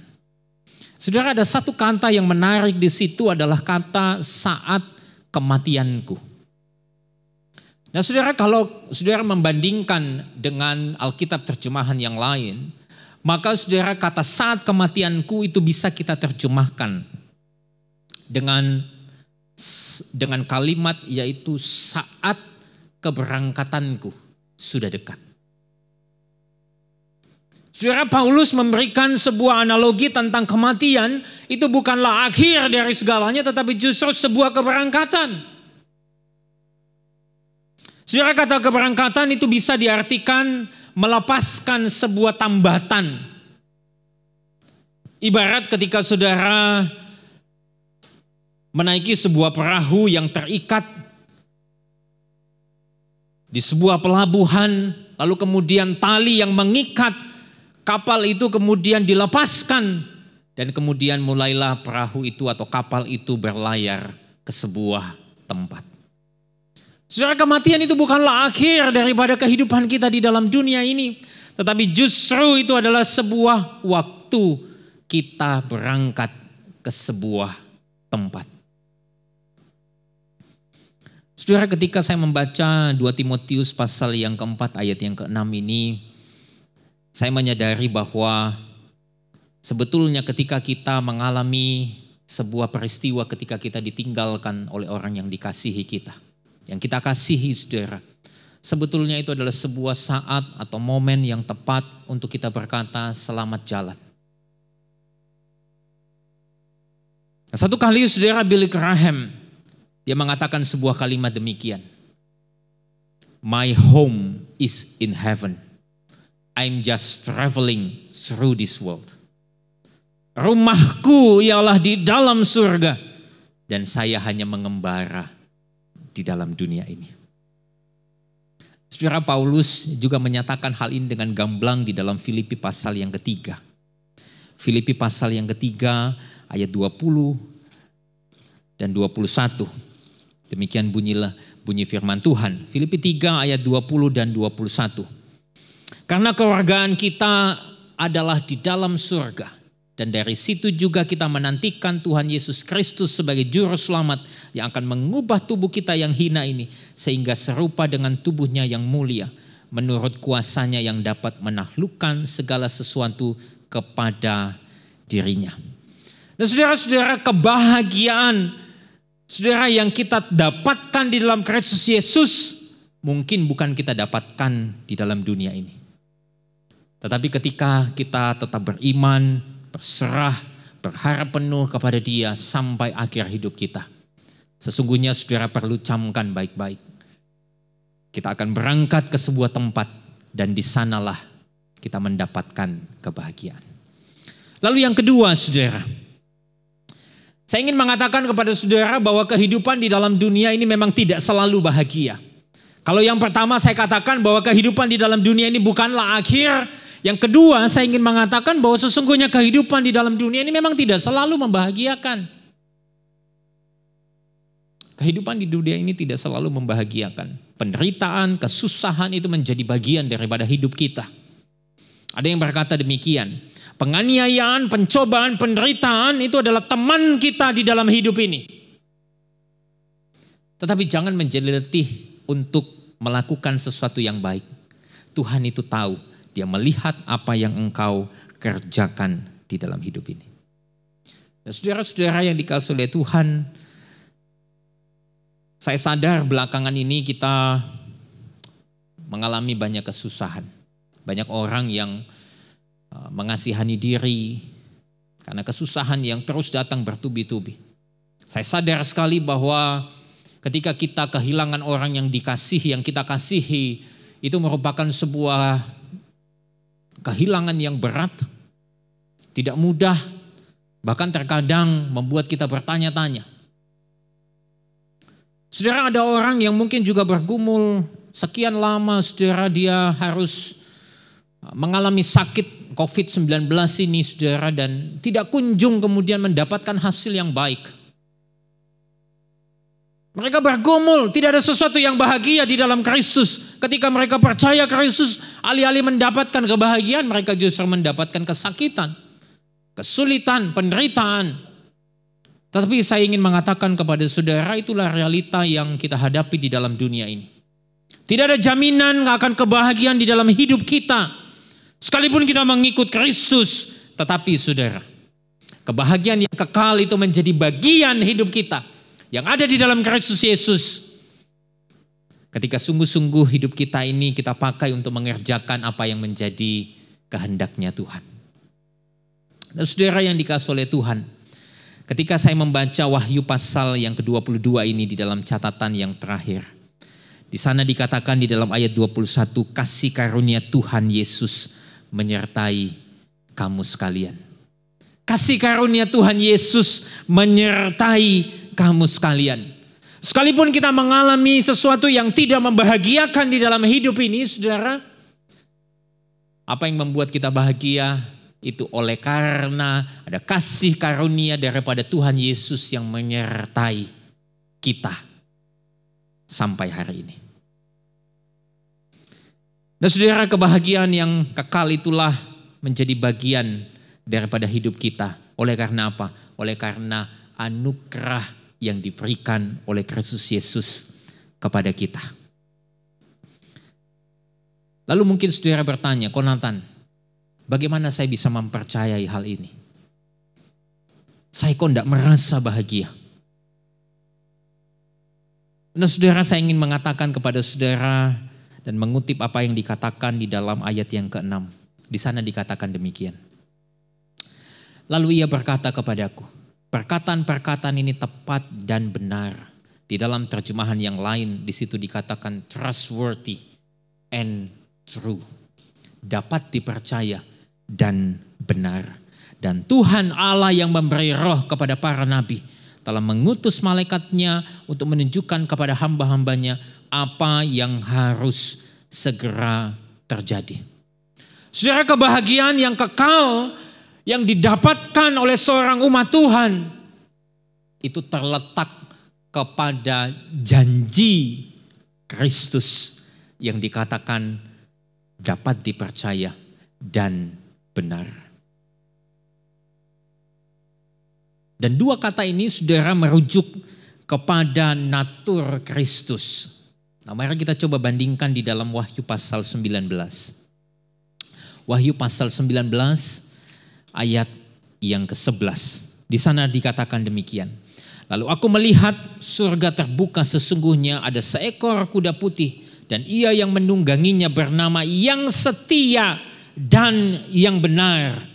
Saudara, ada satu kata yang menarik di situ adalah kata saat kematianku. Nah, saudara, kalau saudara membandingkan dengan Alkitab terjemahan yang lain, maka saudara, kata saat kematianku itu bisa kita terjemahkan dengan kalimat yaitu saat keberangkatanku sudah dekat. Saudara, Paulus memberikan sebuah analogi tentang kematian, itu bukanlah akhir dari segalanya tetapi justru sebuah keberangkatan. Saudara, kata keberangkatan itu bisa diartikan melepaskan sebuah tambatan. Ibarat ketika saudara menaiki sebuah perahu yang terikat di sebuah pelabuhan, lalu kemudian tali yang mengikat kapal itu kemudian dilepaskan, dan kemudian mulailah perahu itu atau kapal itu berlayar ke sebuah tempat. Saudara, kematian itu bukanlah akhir daripada kehidupan kita di dalam dunia ini, tetapi justru itu adalah sebuah waktu kita berangkat ke sebuah tempat. Saudara, ketika saya membaca 2 Timotius pasal yang keempat ayat yang ke-6 ini, saya menyadari bahwa sebetulnya ketika kita mengalami sebuah peristiwa ketika kita ditinggalkan oleh orang yang dikasihi kita, yang kita kasihi, saudara, sebetulnya itu adalah sebuah saat atau momen yang tepat untuk kita berkata selamat jalan. Nah, satu kali saudara, Billy Graham, dia mengatakan sebuah kalimat demikian. My home is in heaven. I'm just traveling through this world. Rumahku ialah di dalam surga dan saya hanya mengembara di dalam dunia ini. Saudara, Paulus juga menyatakan hal ini dengan gamblang di dalam Filipi pasal yang ketiga. Filipi pasal yang ketiga ayat 20 dan 21. Demikian bunyi firman Tuhan. Filipi 3 ayat 20 dan 21. Karena kewargaan kita adalah di dalam surga. Dan dari situ juga kita menantikan Tuhan Yesus Kristus sebagai juru selamat yang akan mengubah tubuh kita yang hina ini sehingga serupa dengan tubuhnya yang mulia menurut kuasanya yang dapat menaklukkan segala sesuatu kepada dirinya. Dan saudara-saudara, kebahagiaan saudara yang kita dapatkan di dalam Kristus Yesus mungkin bukan kita dapatkan di dalam dunia ini. Tetapi ketika kita tetap beriman, berserah, berharap penuh kepada Dia sampai akhir hidup kita. Sesungguhnya saudara perlu camkan baik-baik. Kita akan berangkat ke sebuah tempat dan di sanalah kita mendapatkan kebahagiaan. Lalu yang kedua saudara, saya ingin mengatakan kepada saudara bahwa kehidupan di dalam dunia ini memang tidak selalu bahagia. Kalau yang pertama saya katakan bahwa kehidupan di dalam dunia ini bukanlah akhir. Yang kedua, saya ingin mengatakan bahwa sesungguhnya kehidupan di dalam dunia ini memang tidak selalu membahagiakan. Kehidupan di dunia ini tidak selalu membahagiakan. Penderitaan, kesusahan itu menjadi bagian daripada hidup kita. Ada yang berkata demikian, penganiayaan, pencobaan, penderitaan itu adalah teman kita di dalam hidup ini. Tetapi jangan menjadi letih untuk melakukan sesuatu yang baik. Tuhan itu tahu. Dia melihat apa yang engkau kerjakan di dalam hidup ini. Dan saudara-saudara yang dikasihi oleh Tuhan, saya sadar belakangan ini kita mengalami banyak kesusahan. Banyak orang yang mengasihani diri karena kesusahan yang terus datang bertubi-tubi. Saya sadar sekali bahwa ketika kita kehilangan orang yang dikasihi, yang kita kasihi, itu merupakan sebuah kehilangan yang berat, tidak mudah, bahkan terkadang membuat kita bertanya-tanya. Saudara, ada orang yang mungkin juga bergumul sekian lama, saudara, dia harus mengalami sakit COVID-19 ini, saudara, dan tidak kunjung kemudian mendapatkan hasil yang baik. Mereka bergumul, tidak ada sesuatu yang bahagia di dalam Kristus. Ketika mereka percaya Kristus, alih-alih mendapatkan kebahagiaan, mereka justru mendapatkan kesakitan, kesulitan, penderitaan. Tetapi saya ingin mengatakan kepada saudara, itulah realita yang kita hadapi di dalam dunia ini. Tidak ada jaminan akan kebahagiaan di dalam hidup kita. Sekalipun kita mengikut Kristus, tetapi saudara, kebahagiaan yang kekal itu menjadi bagian hidup kita. Yang ada di dalam Kristus Yesus. Ketika sungguh-sungguh hidup kita ini kita pakai untuk mengerjakan apa yang menjadi kehendaknya Tuhan. Dan saudara yang dikasihi oleh Tuhan, ketika saya membaca Wahyu pasal yang ke-22 ini di dalam catatan yang terakhir. Di sana dikatakan di dalam ayat 21, kasih karunia Tuhan Yesus menyertai kamu sekalian. Kasih karunia Tuhan Yesus menyertai kamu sekalian. Sekalipun kita mengalami sesuatu yang tidak membahagiakan di dalam hidup ini, saudara, apa yang membuat kita bahagia itu oleh karena ada kasih karunia daripada Tuhan Yesus yang menyertai kita sampai hari ini. Dan saudara, kebahagiaan yang kekal itulah menjadi bagian daripada hidup kita. Oleh karena apa? Oleh karena anugerah yang diberikan oleh Kristus Yesus kepada kita. Lalu mungkin saudara bertanya, Konatan, bagaimana saya bisa mempercayai hal ini? Saya kok tidak merasa bahagia. Nah saudara, saya ingin mengatakan kepada saudara dan mengutip apa yang dikatakan di dalam ayat yang ke-6. Di sana dikatakan demikian. Lalu ia berkata kepadaku, perkataan-perkataan ini tepat dan benar. Di dalam terjemahan yang lain di situ dikatakan trustworthy and true. dapat dipercaya dan benar. Dan Tuhan Allah yang memberi roh kepada para nabi telah mengutus malaikatnya untuk menunjukkan kepada hamba-hambanya apa yang harus segera terjadi. Saudara, kebahagiaan yang kekal yang didapatkan oleh seorang umat Tuhan itu terletak kepada janji Kristus yang dikatakan dapat dipercaya dan benar. Dan dua kata ini saudara merujuk kepada natur Kristus. Nah, mari kita coba bandingkan di dalam Wahyu pasal 19. Wahyu pasal 19 ayat yang ke-11. Di sana dikatakan demikian. Lalu aku melihat surga terbuka, sesungguhnya ada seekor kuda putih dan ia yang menungganginya bernama Yang Setia dan Yang Benar.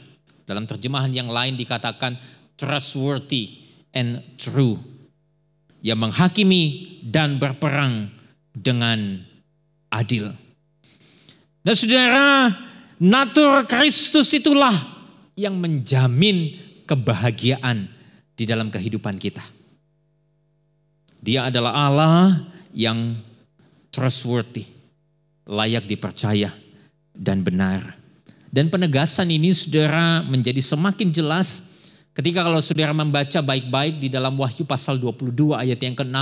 Dalam terjemahan yang lain dikatakan trustworthy and true. Yang menghakimi dan berperang dengan adil. Dan saudara, natur Kristus itulah yang menjamin kebahagiaan di dalam kehidupan kita. Dia adalah Allah yang trustworthy, layak dipercaya dan benar. Dan penegasan ini saudara menjadi semakin jelas ketika kalau saudara membaca baik-baik di dalam Wahyu pasal 22 ayat yang ke-6,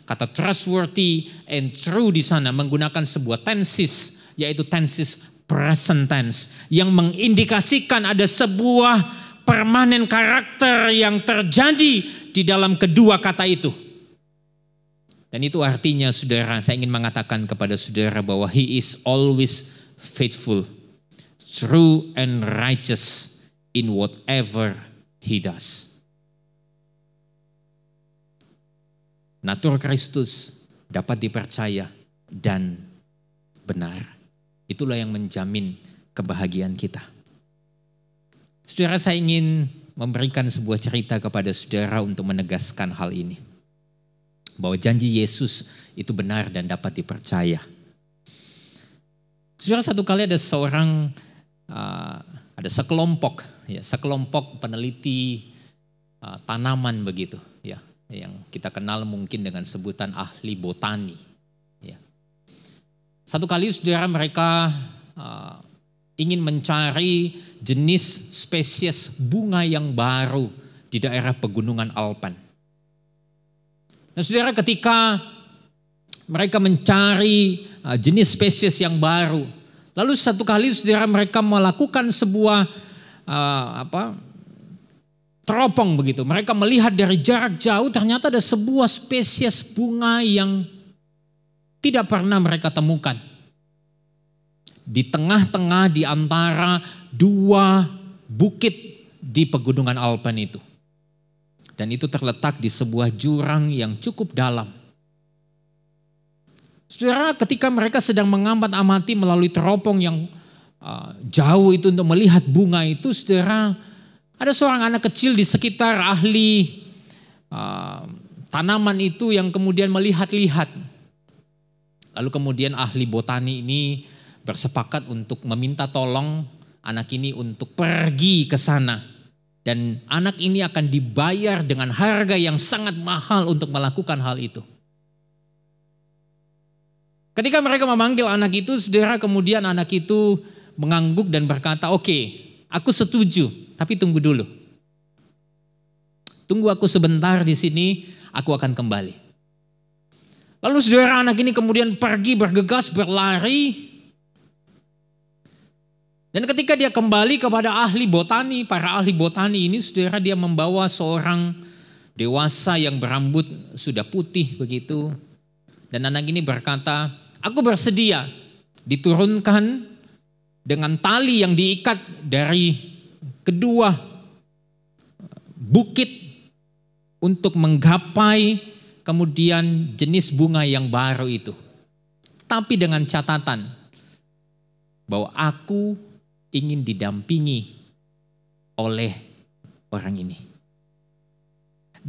kata trustworthy and true di sana menggunakan sebuah tenses, yaitu tenses present tense yang mengindikasikan ada sebuah permanen karakter yang terjadi di dalam kedua kata itu. Dan itu artinya saudara, saya ingin mengatakan kepada saudara bahwa He is always faithful, true and righteous in whatever He does. Natur Kristus dapat dipercaya dan benar. Itulah yang menjamin kebahagiaan kita. Saudara, saya ingin memberikan sebuah cerita kepada saudara untuk menegaskan hal ini. Bahwa janji Yesus itu benar dan dapat dipercaya. Saudara, satu kali ada sekelompok peneliti tanaman begitu, ya, yang kita kenal mungkin dengan sebutan ahli botani. Ya. Satu kali saudara mereka ingin mencari jenis spesies bunga yang baru di daerah pegunungan Alpen. Nah saudara, ketika mereka mencari jenis spesies yang baru, lalu satu kali saudara mereka melakukan sebuah teropong begitu. Mereka melihat dari jarak jauh ternyata ada sebuah spesies bunga yang tidak pernah mereka temukan. Di tengah-tengah di antara dua bukit di pegunungan Alpen itu. Dan itu terletak di sebuah jurang yang cukup dalam. Saudara, ketika mereka sedang mengamati melalui teropong yang jauh itu untuk melihat bunga itu, saudara, ada seorang anak kecil di sekitar ahli tanaman itu yang kemudian melihat-lihat. Lalu kemudian ahli botani ini bersepakat untuk meminta tolong anak ini untuk pergi ke sana. Dan anak ini akan dibayar dengan harga yang sangat mahal untuk melakukan hal itu. Ketika mereka memanggil anak itu, saudara, kemudian anak itu mengangguk dan berkata, "Oke, aku setuju, tapi tunggu dulu. Tunggu aku sebentar di sini, aku akan kembali." Lalu saudara, anak ini kemudian pergi bergegas berlari. Dan ketika dia kembali kepada ahli botani, para ahli botani ini saudara, dia membawa seorang dewasa yang berambut sudah putih begitu. Dan anak ini berkata, "Aku bersedia diturunkan dengan tali yang diikat dari kedua bukit untuk menggapai kemudian jenis bunga yang baru itu. Tapi dengan catatan bahwa aku ingin didampingi oleh orang ini."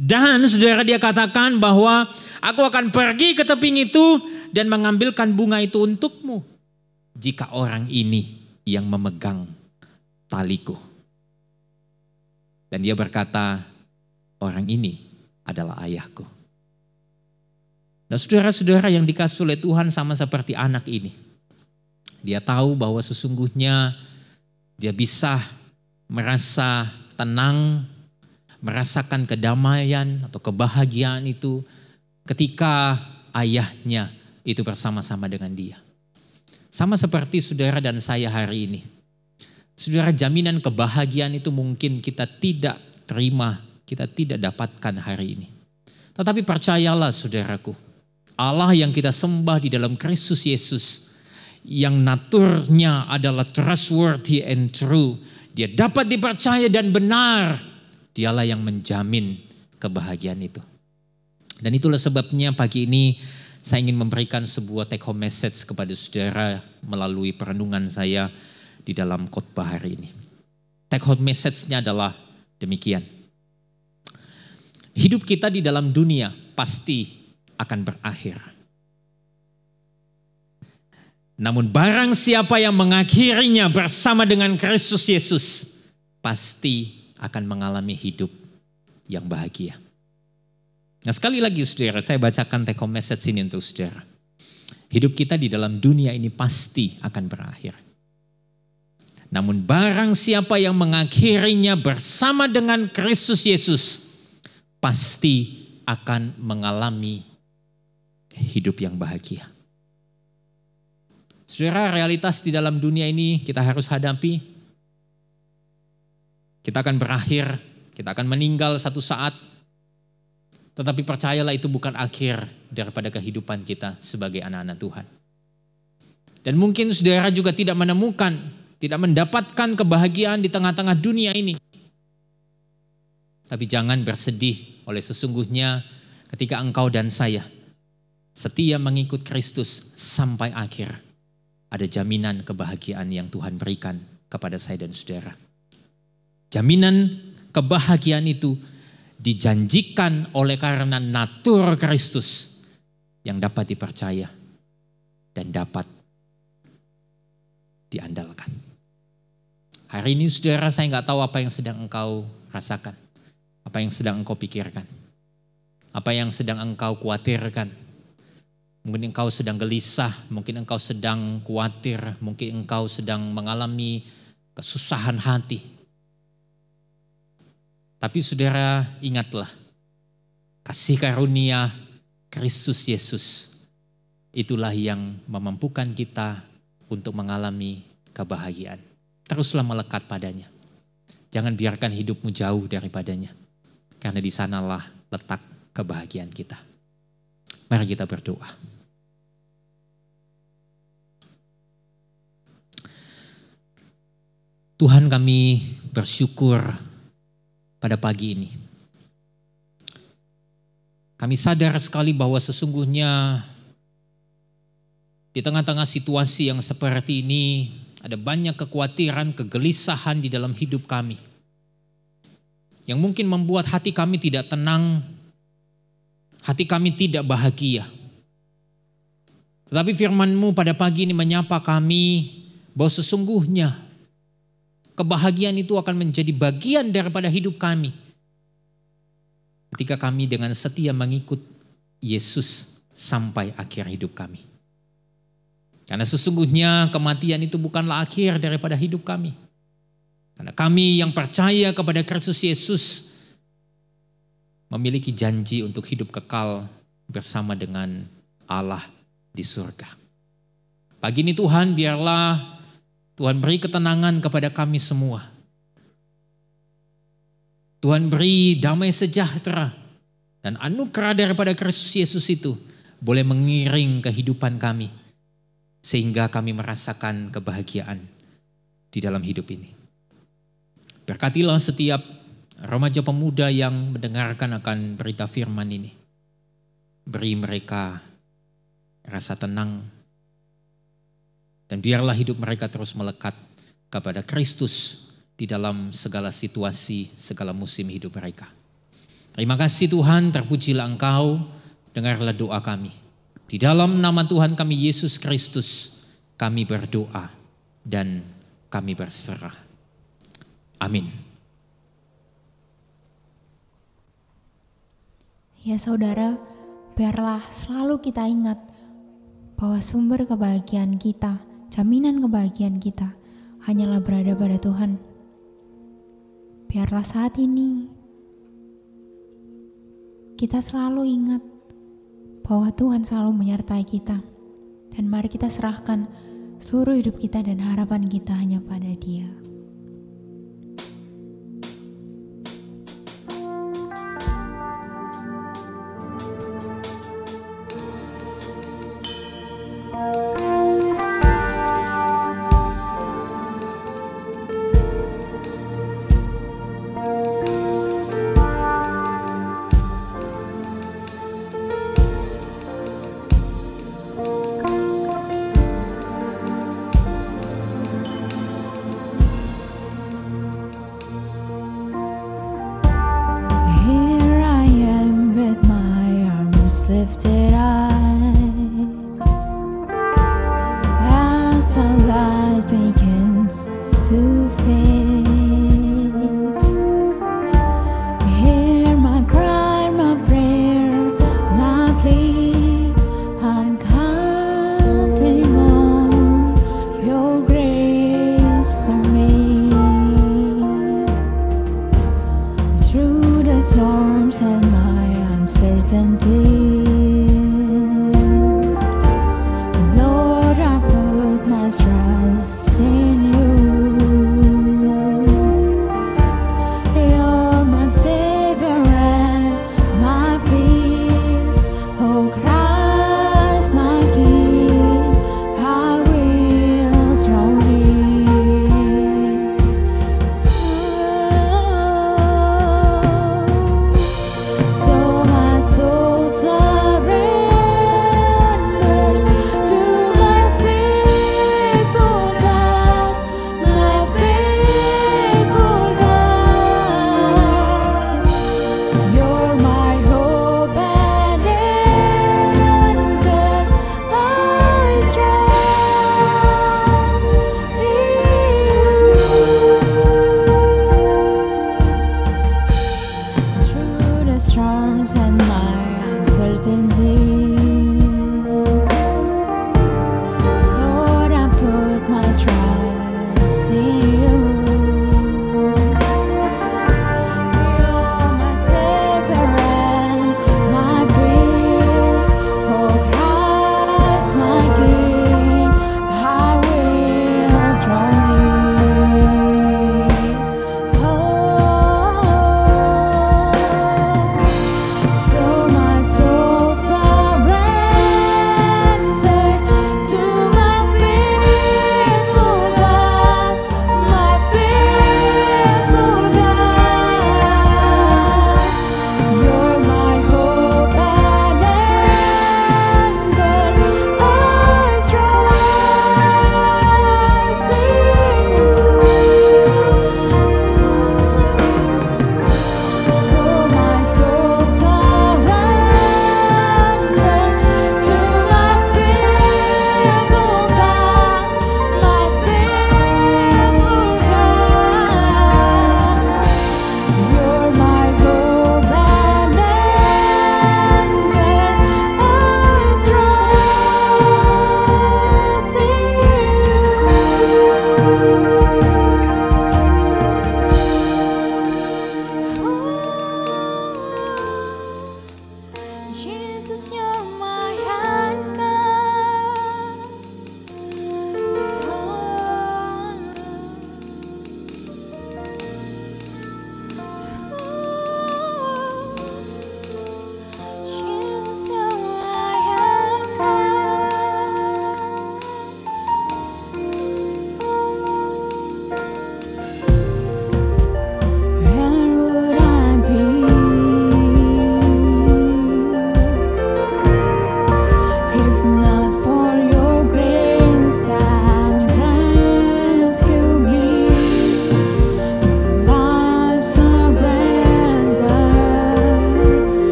Dan saudara, dia katakan bahwa aku akan pergi ke tebing itu dan mengambilkan bunga itu untukmu jika orang ini yang memegang taliku. Dan dia berkata, orang ini adalah ayahku. Nah saudara-saudara yang dikasihi oleh Tuhan sama seperti anak ini. Dia tahu bahwa sesungguhnya dia bisa merasa tenang, merasakan kedamaian atau kebahagiaan itu ketika ayahnya itu bersama-sama dengan dia. Sama seperti saudara dan saya hari ini. Saudara, jaminan kebahagiaan itu mungkin kita tidak terima, kita tidak dapatkan hari ini. Tetapi percayalah saudaraku, Allah yang kita sembah di dalam Kristus Yesus, yang naturnya adalah trustworthy and true, dia dapat dipercaya dan benar, dialah yang menjamin kebahagiaan itu. Dan itulah sebabnya pagi ini saya ingin memberikan sebuah take home message kepada saudara melalui perenungan saya di dalam khotbah hari ini. Take home message-nya adalah demikian. Hidup kita di dalam dunia pasti akan berakhir. Namun barang siapa yang mengakhirinya bersama dengan Kristus Yesus, pasti akan mengalami hidup yang bahagia. Nah sekali lagi saudara, saya bacakan take home message ini untuk saudara. Hidup kita di dalam dunia ini pasti akan berakhir. Namun barang siapa yang mengakhirinya bersama dengan Kristus Yesus, pasti akan mengalami hidup yang bahagia. Saudara, realitas di dalam dunia ini kita harus hadapi. Kita akan berakhir, kita akan meninggal satu saat. Tetapi percayalah itu bukan akhir daripada kehidupan kita sebagai anak-anak Tuhan. Dan mungkin saudara juga tidak menemukan, tidak mendapatkan kebahagiaan di tengah-tengah dunia ini. Tapi jangan bersedih, oleh sesungguhnya ketika engkau dan saya setia mengikut Kristus sampai akhir, ada jaminan kebahagiaan yang Tuhan berikan kepada saya dan saudara. Jaminan kebahagiaan itu dijanjikan oleh karena natur Kristus yang dapat dipercaya dan dapat diandalkan. Hari ini saudara, saya nggak tahu apa yang sedang engkau rasakan, apa yang sedang engkau pikirkan, apa yang sedang engkau khawatirkan. Mungkin engkau sedang gelisah, mungkin engkau sedang khawatir, mungkin engkau sedang mengalami kesusahan hati. Tapi saudara, ingatlah, kasih karunia Kristus Yesus itulah yang memampukan kita untuk mengalami kebahagiaan. Teruslah melekat padanya. Jangan biarkan hidupmu jauh daripadanya. Karena di sanalah letak kebahagiaan kita. Mari kita berdoa. Tuhan, kami bersyukur pada pagi ini. Kami sadar sekali bahwa sesungguhnya di tengah-tengah situasi yang seperti ini ada banyak kekhawatiran, kegelisahan di dalam hidup kami. Yang mungkin membuat hati kami tidak tenang, hati kami tidak bahagia. Tetapi firman-Mu pada pagi ini menyapa kami bahwa sesungguhnya kebahagiaan itu akan menjadi bagian daripada hidup kami. Ketika kami dengan setia mengikut Yesus sampai akhir hidup kami. Karena sesungguhnya kematian itu bukanlah akhir daripada hidup kami. Karena kami yang percaya kepada Kristus Yesus memiliki janji untuk hidup kekal bersama dengan Allah di surga. Pagi ini Tuhan, biarlah Tuhan beri ketenangan kepada kami semua. Tuhan beri damai sejahtera dan anugerah daripada Kristus Yesus itu boleh mengiring kehidupan kami. Sehingga kami merasakan kebahagiaan di dalam hidup ini. Berkatilah setiap remaja pemuda yang mendengarkan akan berita firman ini. Beri mereka rasa tenang. Dan biarlah hidup mereka terus melekat kepada Kristus di dalam segala situasi, segala musim hidup mereka. Terima kasih Tuhan, terpujilah Engkau, dengarlah doa kami. Di dalam nama Tuhan kami Yesus Kristus, kami berdoa dan kami berserah. Amin. Ya saudara, biarlah selalu kita ingat bahwa sumber kebahagiaan kita, jaminan kebahagiaan kita hanyalah berada pada Tuhan. Biarlah saat ini kita selalu ingat bahwa Tuhan selalu menyertai kita. Dan mari kita serahkan seluruh hidup kita dan harapan kita hanya pada Dia. Lifted high as the light begins to fade. Hear my cry, my prayer, my plea. I'm counting on your grace for me. Through the storms and my uncertainty,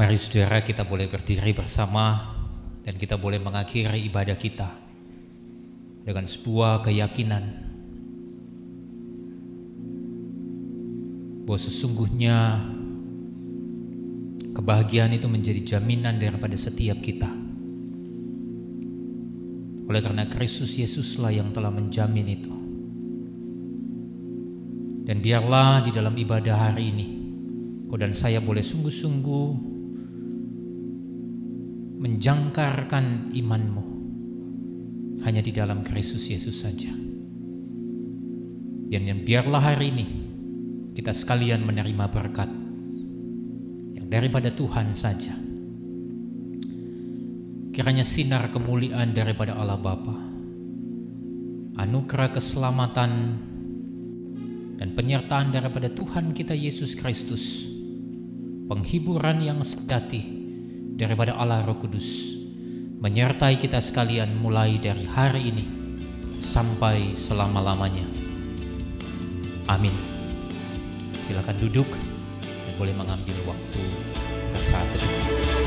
Mari saudara, kita boleh berdiri bersama dan kita boleh mengakhiri ibadah kita dengan sebuah keyakinan bahwa sesungguhnya kebahagiaan itu menjadi jaminan daripada setiap kita. Oleh karena Kristus Yesuslah yang telah menjamin itu. Dan biarlah di dalam ibadah hari ini kau dan saya boleh sungguh-sungguh menjangkarkan imanmu hanya di dalam Kristus Yesus saja. Dan biarlah hari ini kita sekalian menerima berkat yang daripada Tuhan saja. Kiranya sinar kemuliaan daripada Allah Bapa, anugerah keselamatan dan penyertaan daripada Tuhan kita Yesus Kristus, penghiburan yang sejati daripada Allah Roh Kudus menyertai kita sekalian mulai dari hari ini sampai selama-lamanya. Amin. Silakan duduk dan boleh mengambil waktu bersaat teduh.